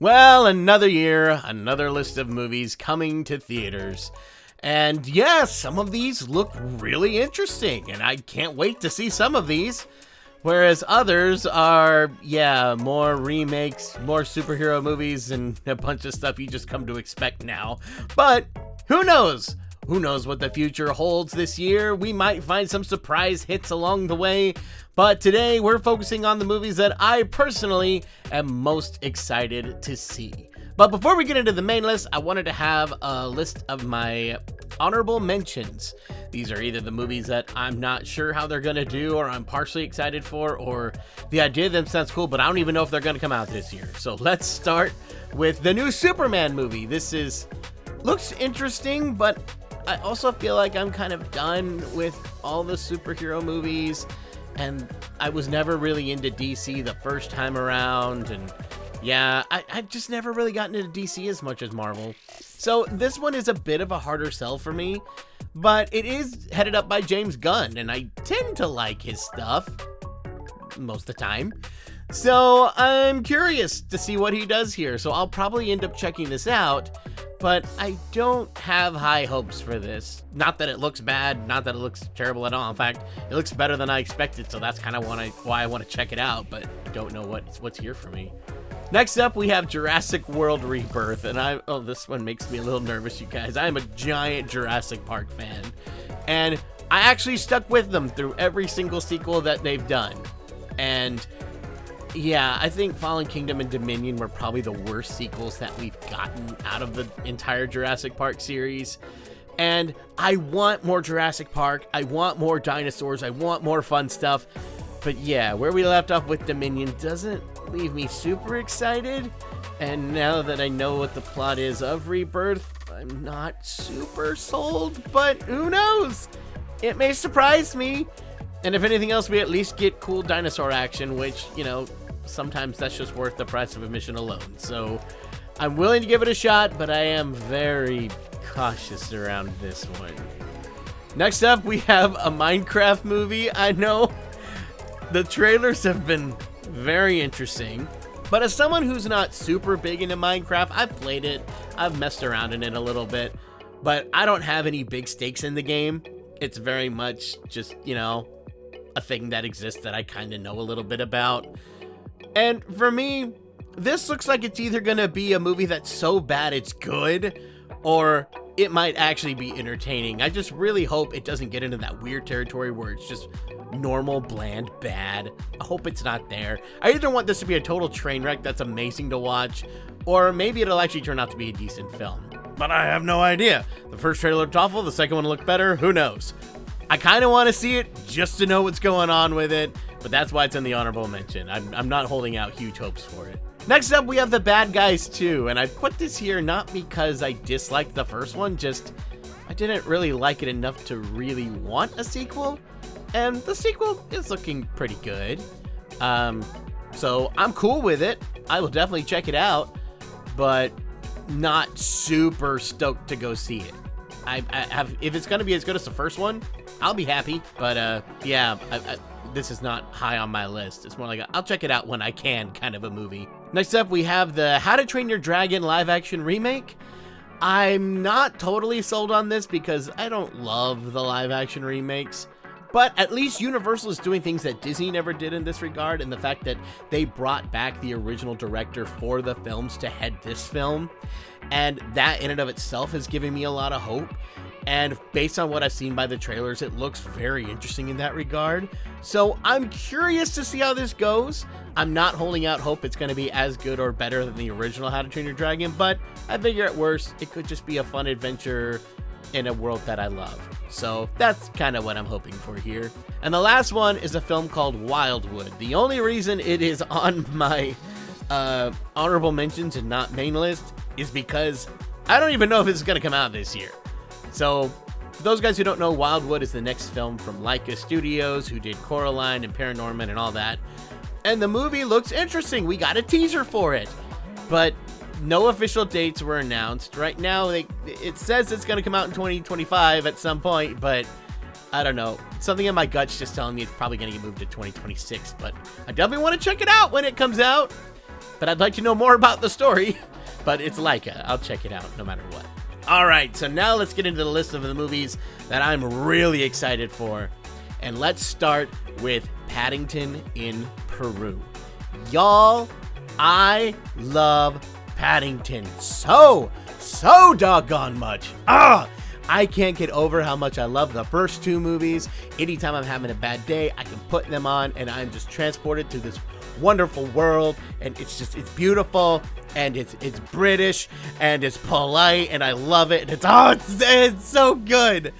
Well, another year, another list of movies coming to theaters. And yes, some of these look really interesting, and I can't wait to see some of these. Whereas others are, more remakes, more superhero movies, and a bunch of stuff you just come to expect now. But who knows? Who knows what the future holds this year? We might find some surprise hits along the way. But today we're focusing on the movies that I personally am most excited to see. But before we get into the main list, I wanted to have a list of my honorable mentions. These are either the movies that I'm not sure how they're going to do, or I'm partially excited for, or the idea of them sounds cool, but I don't even know if they're going to come out this year. So let's start with the new Superman movie. Looks interesting, but I also feel like I'm kind of done with all the superhero movies, and I was never really into DC the first time around, and I've just never really gotten into DC as much as Marvel. So this one is a bit of a harder sell for me, but it is headed up by James Gunn, and I tend to like his stuff most of the time. So I'm curious to see what he does here, so I'll probably end up checking this out, but I don't have high hopes for this. Not that it looks bad, not that it looks terrible at all. In fact, it looks better than I expected, so that's kind of why I want to check it out, but don't know what's here for me. Next up, we have Jurassic World Rebirth, and this one makes me a little nervous, you guys. I'm a giant Jurassic Park fan, and I actually stuck with them through every single sequel that they've done. And I think Fallen Kingdom and Dominion were probably the worst sequels that we've gotten out of the entire Jurassic Park series. And I want more Jurassic Park, I want more dinosaurs, I want more fun stuff. But where we left off with Dominion doesn't leave me super excited. And now that I know what the plot is of Rebirth, I'm not super sold, but who knows? It may surprise me. And if anything else, we at least get cool dinosaur action, which, sometimes that's just worth the price of admission alone. So I'm willing to give it a shot, but I am very cautious around this one. Next up, we have a Minecraft movie. I know the trailers have been very interesting, but as someone who's not super big into Minecraft, I've played it, I've messed around in it a little bit, but I don't have any big stakes in the game. It's very much just, a thing that exists that I kind of know a little bit about. And for me, this looks like it's either gonna be a movie that's so bad it's good, or it might actually be entertaining. I just really hope it doesn't get into that weird territory where it's just normal, bland, bad. I hope it's not there. I either want this to be a total train wreck that's amazing to watch, or maybe it'll actually turn out to be a decent film. But I have no idea. The first trailer looked awful, the second one looked better, who knows? I kind of want to see it just to know what's going on with it, but that's why it's in the honorable mention. I'm not holding out huge hopes for it. Next up, we have The Bad Guys 2, and I put this here not because I disliked the first one, just I didn't really like it enough to really want a sequel, and the sequel is looking pretty good. So I'm cool with it. I will definitely check it out, but not super stoked to go see it. If it's going to be as good as the first one, I'll be happy, but this is not high on my list. It's more like I'll check it out when I can kind of a movie. Next up, we have the How to Train Your Dragon live-action remake. I'm not totally sold on this because I don't love the live-action remakes, but at least Universal is doing things that Disney never did in this regard, and the fact that they brought back the original director for the films to head this film, and that in and of itself has given me a lot of hope. And based on what I've seen by the trailers, it looks very interesting in that regard. So I'm curious to see how this goes. I'm not holding out hope it's going to be as good or better than the original How to Train Your Dragon, but I figure at worst, it could just be a fun adventure in a world that I love. So that's kind of what I'm hoping for here. And the last one is a film called Wildwood. The only reason it is on my honorable mentions and not main list is because I don't even know if it's going to come out this year. So, for those guys who don't know, Wildwood is the next film from Laika Studios, who did Coraline and Paranorman and all that. And the movie looks interesting. We got a teaser for it. But no official dates were announced. Right now, it says it's going to come out in 2025 at some point, but I don't know. Something in my gut's just telling me it's probably going to get moved to 2026, but I definitely want to check it out when it comes out. but I'd like to know more about the story. But it's Laika. I'll check it out no matter what. All right, so now let's get into the list of the movies that I'm really excited for. And let's start with Paddington in Peru. Y'all, I love Paddington so doggone much. I can't get over how much I love the first two movies. Anytime I'm having a bad day, I can put them on and I'm just transported to this wonderful world, and it's beautiful, and it's British, and it's polite, and I love it, and it's so good.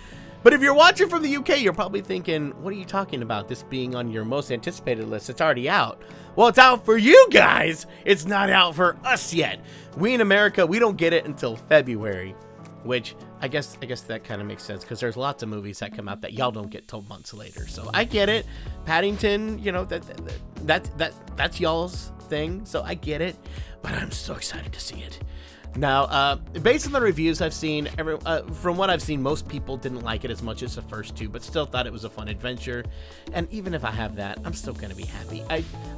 But if you're watching from the UK, you're probably thinking, what are you talking about, this being on your most anticipated list? It's already out. Well, it's out for you guys. It's not out for us yet. We in America, we don't get it until February, which I guess that kind of makes sense, because there's lots of movies that come out that y'all don't get till months later. So I get it. Paddington, you know, that's y'all's thing, so I get it. But I'm so excited to see it. Now, based on the reviews I've seen, from what I've seen, most people didn't like it as much as the first two, but still thought it was a fun adventure. And even if I have that, I'm still going to be happy.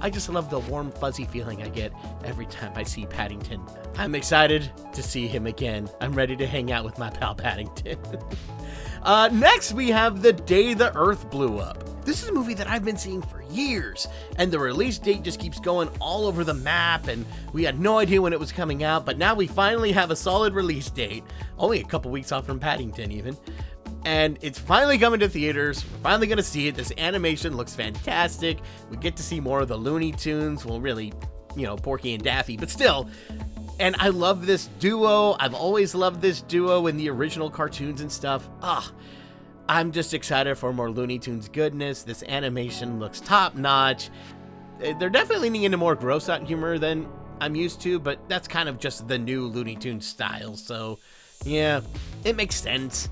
I just love the warm, fuzzy feeling I get every time I see Paddington. I'm excited to see him again. I'm ready to hang out with my pal Paddington. Next, we have The Day the Earth Blew Up. This is a movie that I've been seeing for years, and the release date just keeps going all over the map, and we had no idea when it was coming out, but now we finally have a solid release date, only a couple weeks off from Paddington even, and it's finally coming to theaters. We're finally going to see it. This animation looks fantastic. We get to see more of the Looney Tunes, well, really, you know, Porky and Daffy, but still. And I love this duo. I've always loved this duo in the original cartoons and stuff. I'm just excited for more Looney Tunes goodness. This animation looks top notch. They're definitely leaning into more gross out humor than I'm used to, but that's kind of just the new Looney Tunes style. So yeah, it makes sense.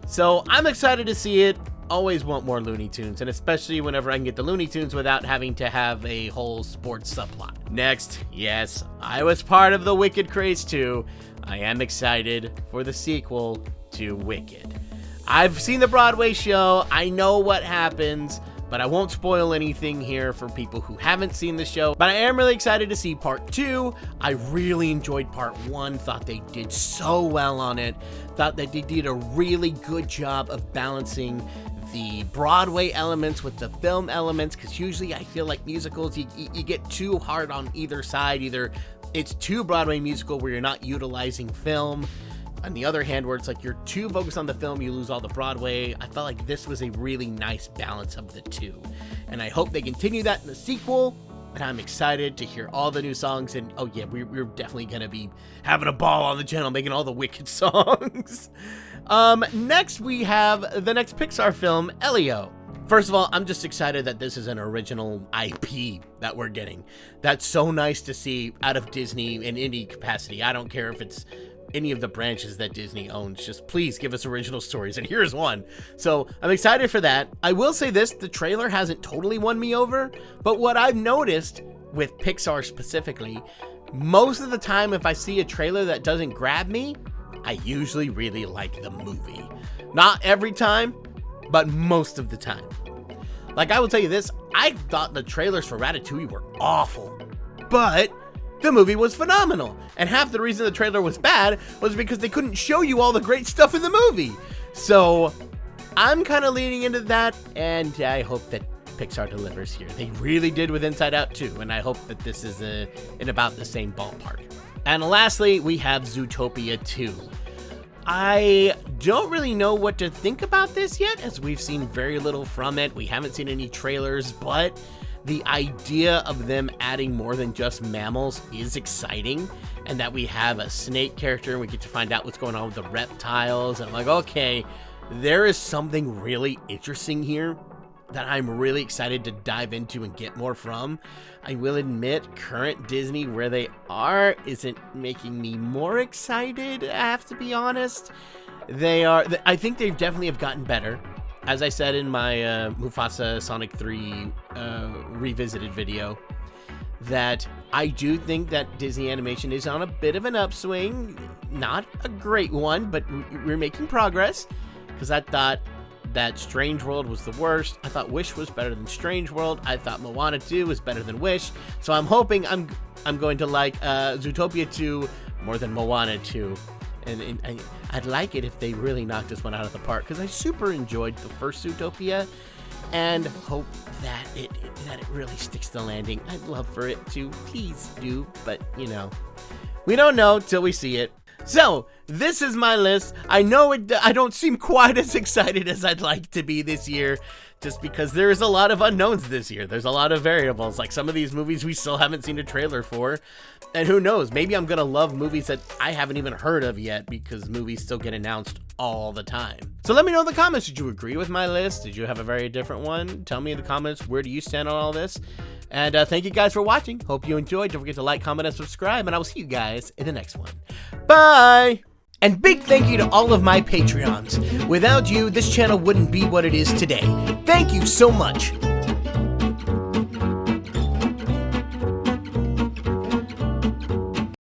So I'm excited to see it. Always want more Looney Tunes, and especially whenever I can get the Looney Tunes without having to have a whole sports subplot. Next, yes, I was part of the Wicked craze too. I am excited for the sequel to Wicked. I've seen the Broadway show. I know what happens, but I won't spoil anything here for people who haven't seen the show. But I am really excited to see part 2. I really enjoyed part 1. Thought they did so well on it. Thought that they did a really good job of balancing the Broadway elements with the film elements, because usually I feel like musicals, you get too hard on either side. Either it's too Broadway musical where you're not utilizing film. On the other hand, where it's like you're too focused on the film, you lose all the Broadway. I felt like this was a really nice balance of the two. And I hope they continue that in the sequel. And I'm excited to hear all the new songs. And oh yeah, we're definitely going to be having a ball on the channel, making all the Wicked songs. Next, we have the next Pixar film, Elio. First of all, I'm just excited that this is an original IP that we're getting. That's so nice to see out of Disney in any capacity. I don't care if it's any of the branches that Disney owns, just please give us original stories, and here's one. So I'm excited for that. I will say this, the trailer hasn't totally won me over, but what I've noticed with Pixar specifically, most of the time if I see a trailer that doesn't grab me, I usually really like the movie. Not every time, but most of the time. Like, I will tell you this, I thought the trailers for Ratatouille were awful, but the movie was phenomenal, and half the reason the trailer was bad was because they couldn't show you all the great stuff in the movie. So I'm kind of leaning into that, and I hope that Pixar delivers here. They really did with Inside Out 2, and I hope that this is in about the same ballpark. And lastly, we have Zootopia 2. I don't really know what to think about this yet, as we've seen very little from it. We haven't seen any trailers, but the idea of them adding more than just mammals is exciting, and that we have a snake character and we get to find out what's going on with the reptiles. And I'm like, okay, there is something really interesting here that I'm really excited to dive into and get more from. I will admit, current Disney, where they are, isn't making me more excited, I have to be honest. I think they definitely have gotten better. As I said in my Mufasa Sonic 3 revisited video, that I do think that Disney animation is on a bit of an upswing. Not a great one, but we're making progress. Because I thought that Strange World was the worst. I thought Wish was better than Strange World. I thought Moana 2 was better than Wish. So I'm hoping I'm going to like Zootopia 2 more than Moana 2. And I'd like it if they really knocked this one out of the park, because I super enjoyed the first Zootopia, and hope that it really sticks to the landing. I'd love for it to. Please do, but you know, we don't know till we see it. So, this is my list. I know I don't seem quite as excited as I'd like to be this year, just because there is a lot of unknowns this year. There's a lot of variables, like some of these movies we still haven't seen a trailer for, and who knows, maybe I'm gonna love movies that I haven't even heard of yet, because movies still get announced all the time. So let me know in the comments, did you agree with my list? Did you have a very different one? Tell me in the comments, where do you stand on all this? And thank you guys for watching. Hope you enjoyed. Don't forget to like, comment, and subscribe, and I will see you guys in the next one. Bye! And big thank you to all of my Patreons. Without you, this channel wouldn't be what it is today. Thank you so much.